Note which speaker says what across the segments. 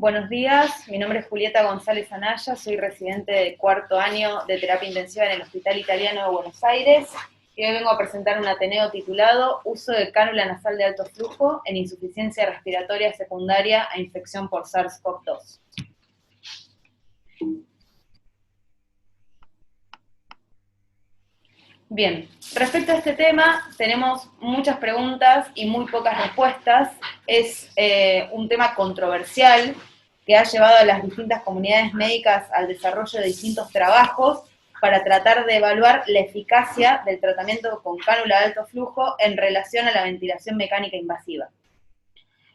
Speaker 1: Buenos días, mi nombre es Julieta González Anaya, soy residente de cuarto año de terapia intensiva en el Hospital Italiano de Buenos Aires y hoy vengo a presentar un ateneo titulado Uso de cánula nasal de alto flujo en insuficiencia respiratoria secundaria a infección por SARS-CoV-2. Bien, respecto a este tema tenemos muchas preguntas y muy pocas respuestas. Es un tema controversial que ha llevado a las distintas comunidades médicas al desarrollo de distintos trabajos para tratar de evaluar la eficacia del tratamiento con cánula de alto flujo en relación a la ventilación mecánica invasiva.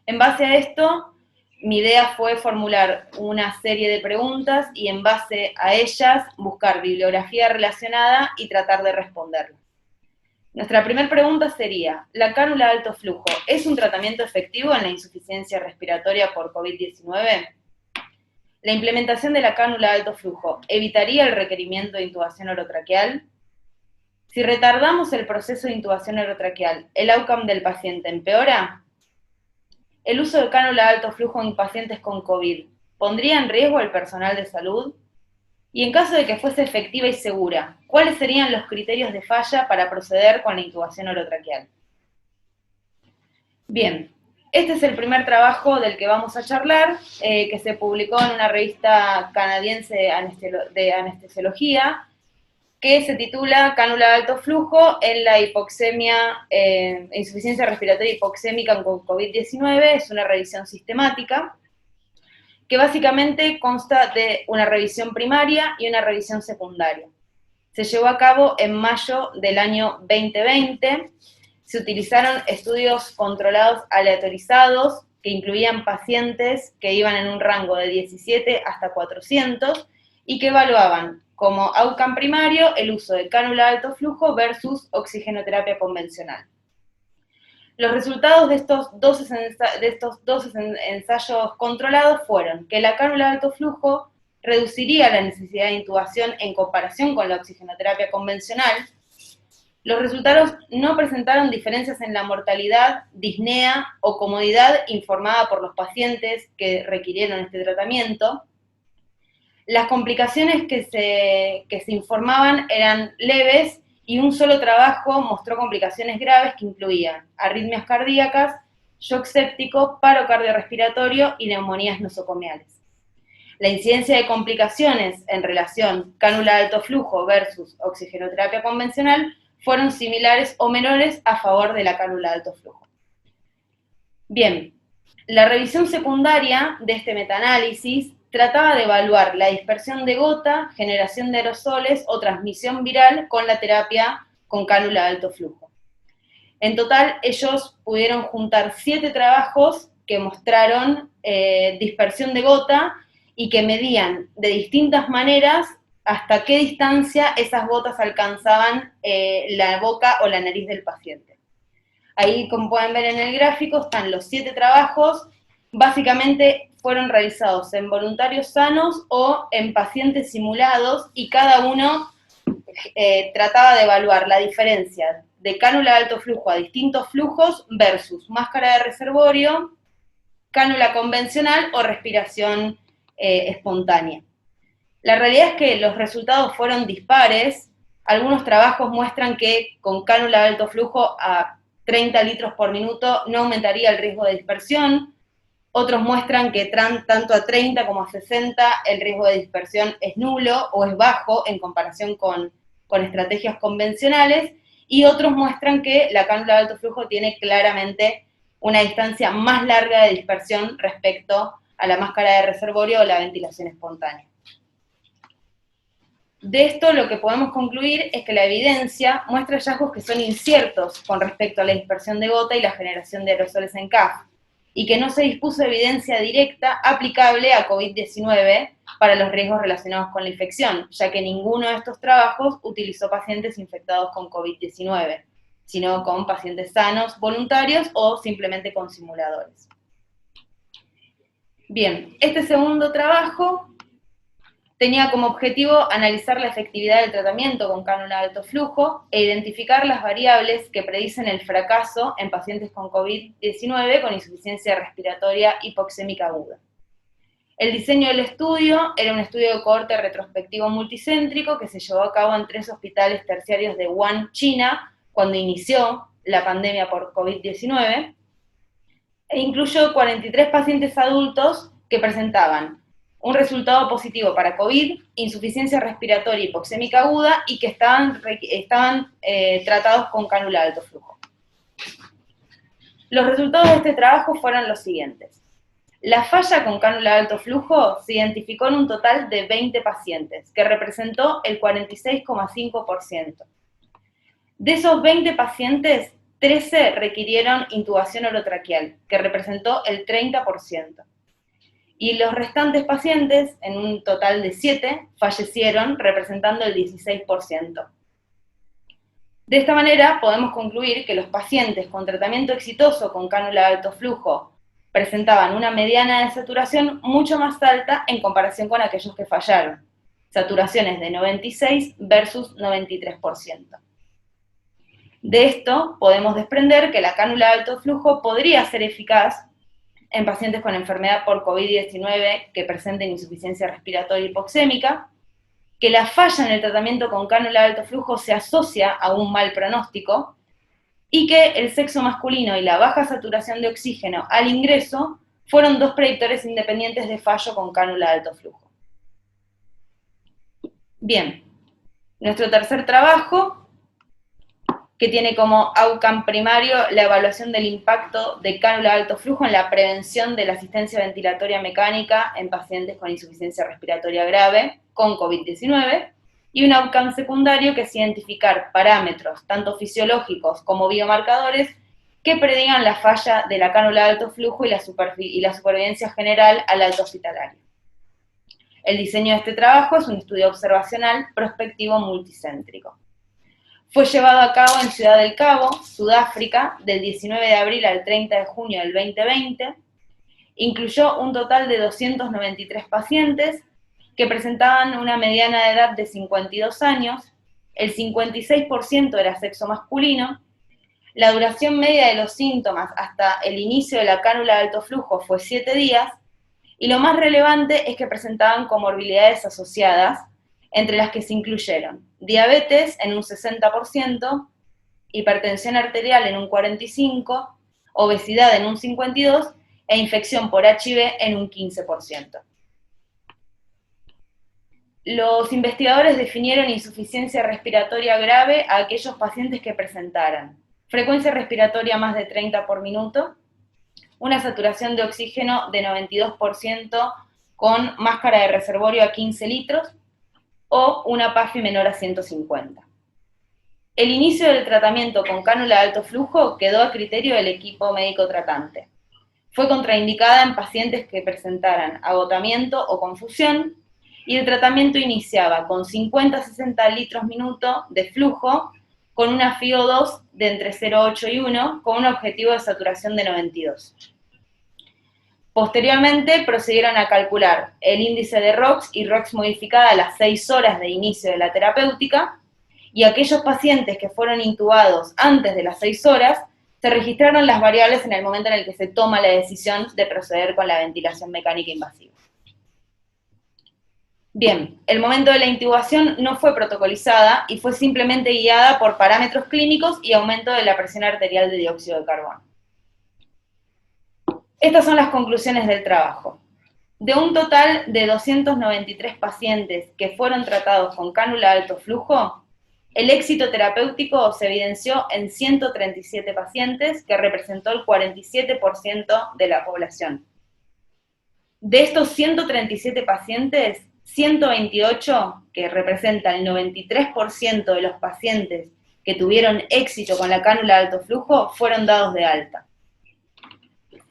Speaker 1: En base a esto, mi idea fue formular una serie de preguntas y en base a ellas buscar bibliografía relacionada y tratar de responderlas. Nuestra primera pregunta sería, ¿la cánula de alto flujo es un tratamiento efectivo en la insuficiencia respiratoria por COVID-19? ¿La implementación de la cánula de alto flujo evitaría el requerimiento de intubación orotraqueal? Si retardamos el proceso de intubación orotraqueal, ¿el outcome del paciente empeora? ¿El uso de cánula de alto flujo en pacientes con COVID pondría en riesgo al personal de salud? Y en caso de que fuese efectiva y segura, ¿cuáles serían los criterios de falla para proceder con la intubación orotraqueal? Bien, este es el primer trabajo del que vamos a charlar, que se publicó en una revista canadiense de anestesiología, que se titula Cánula de alto flujo en la hipoxemia, insuficiencia respiratoria hipoxémica con COVID-19, es una revisión sistemática, que básicamente consta de una revisión primaria y una revisión secundaria. Se llevó a cabo en mayo del año 2020, se utilizaron estudios controlados aleatorizados que incluían pacientes que iban en un rango de 17 hasta 400 y que evaluaban como outcome primario el uso de cánula de alto flujo versus oxigenoterapia convencional. Los resultados de estos dos ensayos controlados fueron que la cánula de alto flujo reduciría la necesidad de intubación en comparación con la oxigenoterapia convencional. Los resultados no presentaron diferencias en la mortalidad, disnea o comodidad informada por los pacientes que requirieron este tratamiento. Las complicaciones que se informaban eran leves y un solo trabajo mostró complicaciones graves que incluían arritmias cardíacas, shock séptico, paro cardiorrespiratorio y neumonías nosocomiales. La incidencia de complicaciones en relación cánula de alto flujo versus oxigenoterapia convencional fueron similares o menores a favor de la cánula de alto flujo. Bien, la revisión secundaria de este metaanálisis trataba de evaluar la dispersión de gota, generación de aerosoles o transmisión viral con la terapia con cánula de alto flujo. En total, ellos pudieron juntar 7 trabajos que mostraron dispersión de gota y que medían de distintas maneras hasta qué distancia esas gotas alcanzaban la boca o la nariz del paciente. Ahí, como pueden ver en el gráfico, están los 7 trabajos. Básicamente fueron realizados en voluntarios sanos o en pacientes simulados y cada uno trataba de evaluar la diferencia de cánula de alto flujo a distintos flujos versus máscara de reservorio, cánula convencional o respiración espontánea. La realidad es que los resultados fueron dispares. Algunos trabajos muestran que con cánula de alto flujo a 30 litros por minuto no aumentaría el riesgo de dispersión. Otros muestran que tanto a 30 como a 60 el riesgo de dispersión es nulo o es bajo en comparación con estrategias convencionales, y otros muestran que la cánula de alto flujo tiene claramente una distancia más larga de dispersión respecto a la máscara de reservorio o la ventilación espontánea. De esto lo que podemos concluir es que la evidencia muestra hallazgos que son inciertos con respecto a la dispersión de gota y la generación de aerosoles en CAF, y que no se dispuso evidencia directa aplicable a COVID-19 para los riesgos relacionados con la infección, ya que ninguno de estos trabajos utilizó pacientes infectados con COVID-19, sino con pacientes sanos, voluntarios o simplemente con simuladores. Bien, este segundo trabajo tenía como objetivo analizar la efectividad del tratamiento con cánula de alto flujo e identificar las variables que predicen el fracaso en pacientes con COVID-19 con insuficiencia respiratoria hipoxémica aguda. El diseño del estudio era un estudio de cohorte retrospectivo multicéntrico que se llevó a cabo en 3 hospitales terciarios de Wuhan, China, cuando inició la pandemia por COVID-19, e incluyó 43 pacientes adultos que presentaban un resultado positivo para COVID, insuficiencia respiratoria hipoxémica aguda y que estaban tratados con cánula de alto flujo. Los resultados de este trabajo fueron los siguientes. La falla con cánula de alto flujo se identificó en un total de 20 pacientes, que representó el 46,5%. De esos 20 pacientes, 13 requirieron intubación orotraqueal, que representó el 30%. Y los restantes pacientes, en un total de 7, fallecieron, representando el 16%. De esta manera, podemos concluir que los pacientes con tratamiento exitoso con cánula de alto flujo presentaban una mediana de saturación mucho más alta en comparación con aquellos que fallaron, saturaciones de 96 versus 93%. De esto podemos desprender que la cánula de alto flujo podría ser eficaz en pacientes con enfermedad por COVID-19 que presenten insuficiencia respiratoria hipoxémica, que la falla en el tratamiento con cánula de alto flujo se asocia a un mal pronóstico, y que el sexo masculino y la baja saturación de oxígeno al ingreso fueron 2 predictores independientes de fallo con cánula de alto flujo. Bien, nuestro tercer trabajo, que tiene como outcome primario la evaluación del impacto de cánula de alto flujo en la prevención de la asistencia ventilatoria mecánica en pacientes con insuficiencia respiratoria grave con COVID-19, y un outcome secundario que es identificar parámetros, tanto fisiológicos como biomarcadores, que predigan la falla de la cánula de alto flujo y la supervivencia general al alto hospitalario. El diseño de este trabajo es un estudio observacional prospectivo multicéntrico. Fue llevado a cabo en Ciudad del Cabo, Sudáfrica, del 19 de abril al 30 de junio del 2020. Incluyó un total de 293 pacientes, que presentaban una mediana de edad de 52 años, el 56% era sexo masculino, la duración media de los síntomas hasta el inicio de la cánula de alto flujo fue 7 días, y lo más relevante es que presentaban comorbilidades asociadas, entre las que se incluyeron diabetes en un 60%, hipertensión arterial en un 45%, obesidad en un 52% e infección por HIV en un 15%. Los investigadores definieron insuficiencia respiratoria grave a aquellos pacientes que presentaran frecuencia respiratoria más de 30 por minuto, una saturación de oxígeno de 92% con máscara de reservorio a 15 litros o una PAFI menor a 150. El inicio del tratamiento con cánula de alto flujo quedó a criterio del equipo médico tratante. Fue contraindicada en pacientes que presentaran agotamiento o confusión, y el tratamiento iniciaba con 50 a 60 litros minuto de flujo, con una FiO2 de entre 0,8 y 1, con un objetivo de saturación de 92. Posteriormente procedieron a calcular el índice de ROX y ROX modificada a las 6 horas de inicio de la terapéutica, y aquellos pacientes que fueron intubados antes de las 6 horas, se registraron las variables en el momento en el que se toma la decisión de proceder con la ventilación mecánica invasiva. Bien, el momento de la intubación no fue protocolizada y fue simplemente guiada por parámetros clínicos y aumento de la presión arterial de dióxido de carbono. Estas son las conclusiones del trabajo. De un total de 293 pacientes que fueron tratados con cánula de alto flujo, el éxito terapéutico se evidenció en 137 pacientes, que representó el 47% de la población. De estos 137 pacientes, 128, que representa el 93% de los pacientes que tuvieron éxito con la cánula de alto flujo, fueron dados de alta.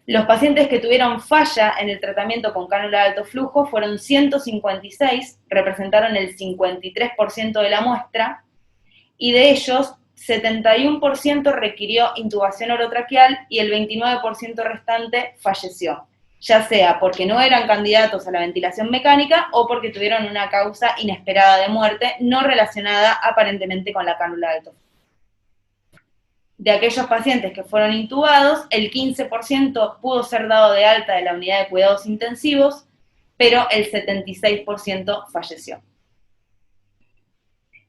Speaker 1: Los pacientes que tuvieron falla en el tratamiento con cánula de alto flujo fueron 156, representaron el 53% de la muestra, y de ellos, 71% requirió intubación orotraqueal y el 29% restante falleció, ya sea porque no eran candidatos a la ventilación mecánica o porque tuvieron una causa inesperada de muerte no relacionada aparentemente con la cánula de alto flujo. De aquellos pacientes que fueron intubados, el 15% pudo ser dado de alta de la unidad de cuidados intensivos, pero el 76% falleció.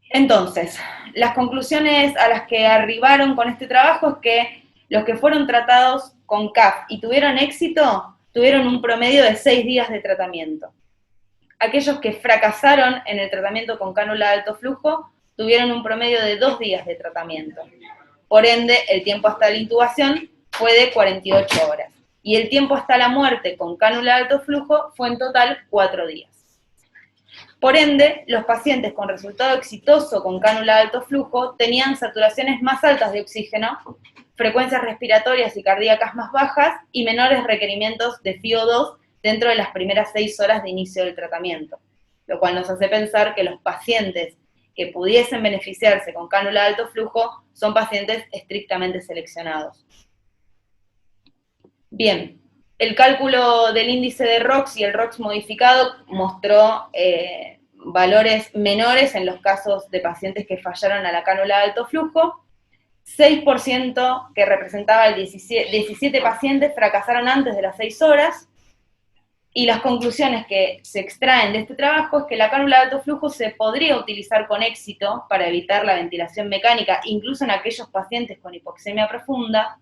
Speaker 1: Entonces, las conclusiones a las que arribaron con este trabajo es que los que fueron tratados con CAF y tuvieron éxito, tuvieron un promedio de 6 días de tratamiento. Aquellos que fracasaron en el tratamiento con cánula de alto flujo tuvieron un promedio de 2 días de tratamiento. Por ende, el tiempo hasta la intubación fue de 48 horas. Y el tiempo hasta la muerte con cánula de alto flujo fue en total 4 días. Por ende, los pacientes con resultado exitoso con cánula de alto flujo tenían saturaciones más altas de oxígeno, frecuencias respiratorias y cardíacas más bajas y menores requerimientos de FiO2 dentro de las primeras 6 horas de inicio del tratamiento, lo cual nos hace pensar que los pacientes que pudiesen beneficiarse con cánula de alto flujo son pacientes estrictamente seleccionados. Bien, el cálculo del índice de ROX y el ROX modificado mostró valores menores en los casos de pacientes que fallaron a la cánula de alto flujo. 6%, que representaba el 17 pacientes, fracasaron antes de las 6 horas, y las conclusiones que se extraen de este trabajo es que la cánula de alto flujo se podría utilizar con éxito para evitar la ventilación mecánica, incluso en aquellos pacientes con hipoxemia profunda,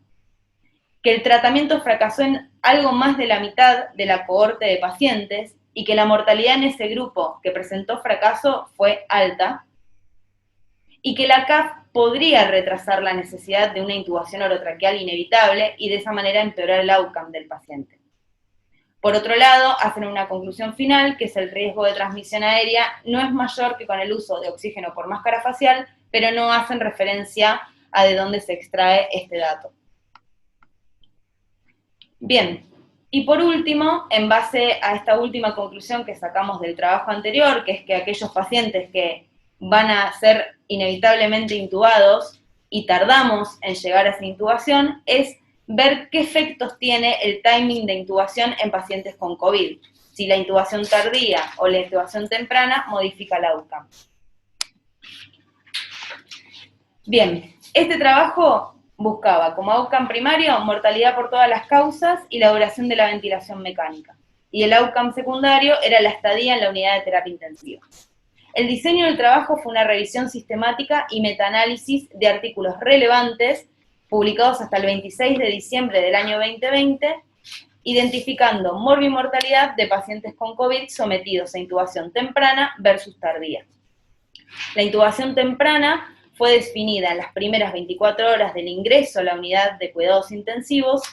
Speaker 1: que el tratamiento fracasó en algo más de la mitad de la cohorte de pacientes y que la mortalidad en ese grupo que presentó fracaso fue alta, y que la CAF podría retrasar la necesidad de una intubación orotraqueal inevitable y de esa manera empeorar el outcome del paciente. Por otro lado, hacen una conclusión final, que es el riesgo de transmisión aérea no es mayor que con el uso de oxígeno por máscara facial, pero no hacen referencia a de dónde se extrae este dato. Bien, y por último, en base a esta última conclusión que sacamos del trabajo anterior, que es que aquellos pacientes que van a ser inevitablemente intubados y tardamos en llegar a esa intubación, es ver qué efectos tiene el timing de intubación en pacientes con COVID. Si la intubación tardía o la intubación temprana modifica el outcome. Bien, este trabajo buscaba como outcome primario mortalidad por todas las causas y la duración de la ventilación mecánica. Y el outcome secundario era la estadía en la unidad de terapia intensiva. El diseño del trabajo fue una revisión sistemática y metaanálisis de artículos relevantes publicados hasta el 26 de diciembre del año 2020, identificando morbimortalidad de pacientes con COVID sometidos a intubación temprana versus tardía. La intubación temprana fue definida en las primeras 24 horas del ingreso a la unidad de cuidados intensivos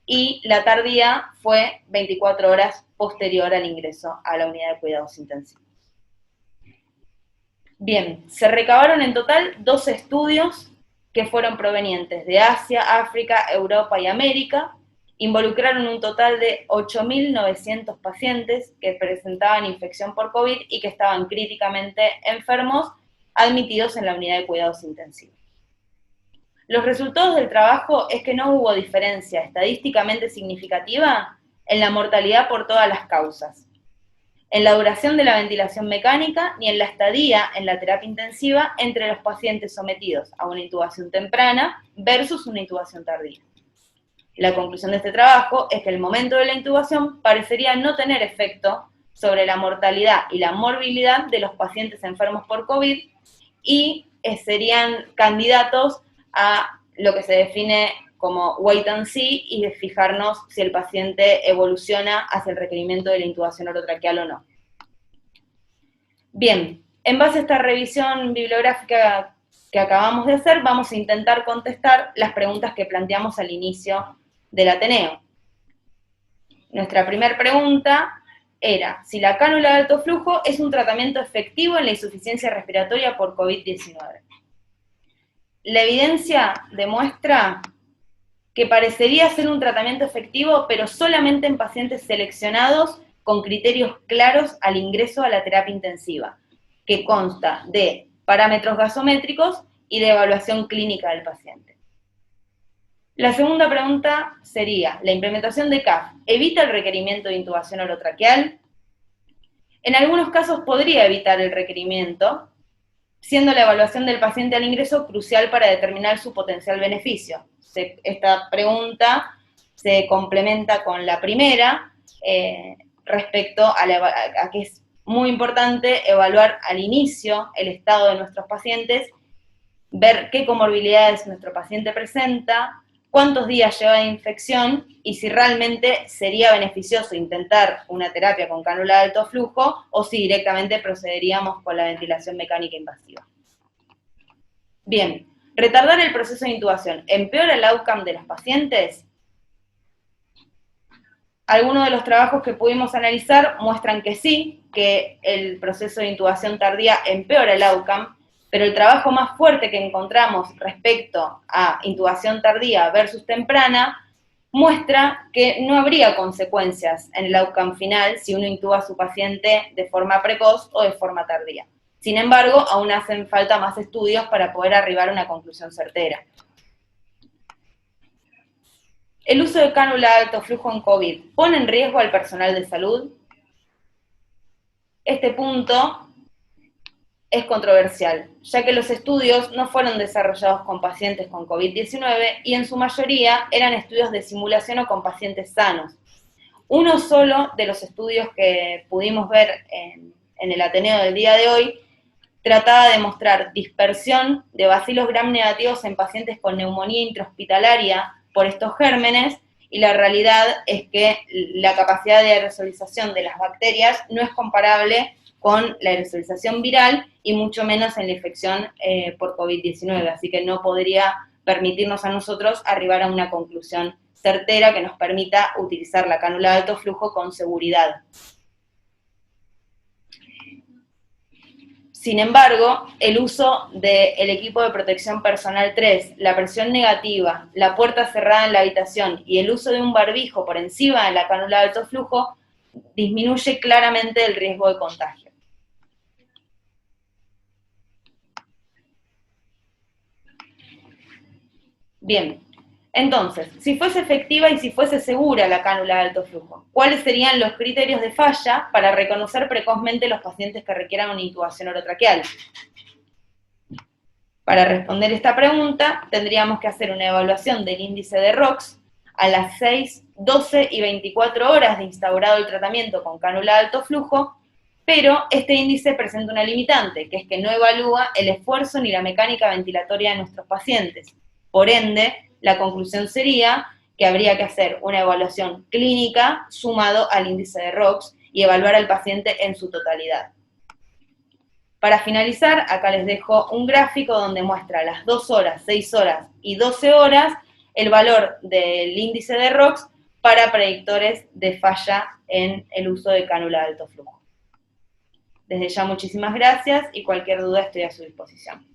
Speaker 1: y la tardía fue 24 horas posterior al ingreso a la unidad de cuidados intensivos. Bien, se recabaron en total 12 estudios que fueron provenientes de Asia, África, Europa y América, involucraron un total de 8.900 pacientes que presentaban infección por COVID y que estaban críticamente enfermos, admitidos en la unidad de cuidados intensivos. Los resultados del trabajo es que no hubo diferencia estadísticamente significativa en la mortalidad por todas las causas, en la duración de la ventilación mecánica, ni en la estadía en la terapia intensiva entre los pacientes sometidos a una intubación temprana versus una intubación tardía. La conclusión de este trabajo es que el momento de la intubación parecería no tener efecto sobre la mortalidad y la morbilidad de los pacientes enfermos por COVID y serían candidatos a lo que se define como wait and see y de fijarnos si el paciente evoluciona hacia el requerimiento de la intubación orotraqueal o no. Bien, en base a esta revisión bibliográfica que acabamos de hacer, vamos a intentar contestar las preguntas que planteamos al inicio del Ateneo. Nuestra primera pregunta era si la cánula de alto flujo es un tratamiento efectivo en la insuficiencia respiratoria por COVID-19. La evidencia demuestra que parecería ser un tratamiento efectivo, pero solamente en pacientes seleccionados con criterios claros al ingreso a la terapia intensiva, que consta de parámetros gasométricos y de evaluación clínica del paciente. La segunda pregunta sería, ¿la implementación de CAF evita el requerimiento de intubación orotraqueal? En algunos casos podría evitar el requerimiento, siendo la evaluación del paciente al ingreso crucial para determinar su potencial beneficio. Esta pregunta se complementa con la primera, respecto a que es muy importante evaluar al inicio el estado de nuestros pacientes, ver qué comorbilidades nuestro paciente presenta, cuántos días lleva de infección y si realmente sería beneficioso intentar una terapia con cánula de alto flujo o si directamente procederíamos con la ventilación mecánica invasiva. Bien, retardar el proceso de intubación, ¿empeora el outcome de los pacientes? Algunos de los trabajos que pudimos analizar muestran que sí, que el proceso de intubación tardía empeora el outcome, pero el trabajo más fuerte que encontramos respecto a intubación tardía versus temprana muestra que no habría consecuencias en el outcome final si uno intuba a su paciente de forma precoz o de forma tardía. Sin embargo, aún hacen falta más estudios para poder arribar a una conclusión certera. ¿El uso de cánula de alto flujo en COVID pone en riesgo al personal de salud? Este punto es controversial, ya que los estudios no fueron desarrollados con pacientes con COVID-19 y en su mayoría eran estudios de simulación o con pacientes sanos. Uno solo de los estudios que pudimos ver en el Ateneo del día de hoy trataba de mostrar dispersión de bacilos gram negativos en pacientes con neumonía intrahospitalaria por estos gérmenes, y la realidad es que la capacidad de aerosolización de las bacterias no es comparable con la aerosolización viral y mucho menos en la infección por COVID-19, así que no podría permitirnos a nosotros arribar a una conclusión certera que nos permita utilizar la cánula de alto flujo con seguridad. Sin embargo, el uso del equipo de protección personal 3, la presión negativa, la puerta cerrada en la habitación y el uso de un barbijo por encima de la cánula de alto flujo disminuye claramente el riesgo de contagio. Bien, entonces, si fuese efectiva y si fuese segura la cánula de alto flujo, ¿cuáles serían los criterios de falla para reconocer precozmente los pacientes que requieran una intubación orotraqueal? Para responder esta pregunta, tendríamos que hacer una evaluación del índice de ROX a las 6, 12 y 24 horas de instaurado el tratamiento con cánula de alto flujo, pero este índice presenta una limitante, que es que no evalúa el esfuerzo ni la mecánica ventilatoria de nuestros pacientes. Por ende, la conclusión sería que habría que hacer una evaluación clínica sumado al índice de ROX y evaluar al paciente en su totalidad. Para finalizar, acá les dejo un gráfico donde muestra las 2 horas, 6 horas y 12 horas el valor del índice de ROX para predictores de falla en el uso de cánula de alto flujo. Desde ya muchísimas gracias y cualquier duda estoy a su disposición.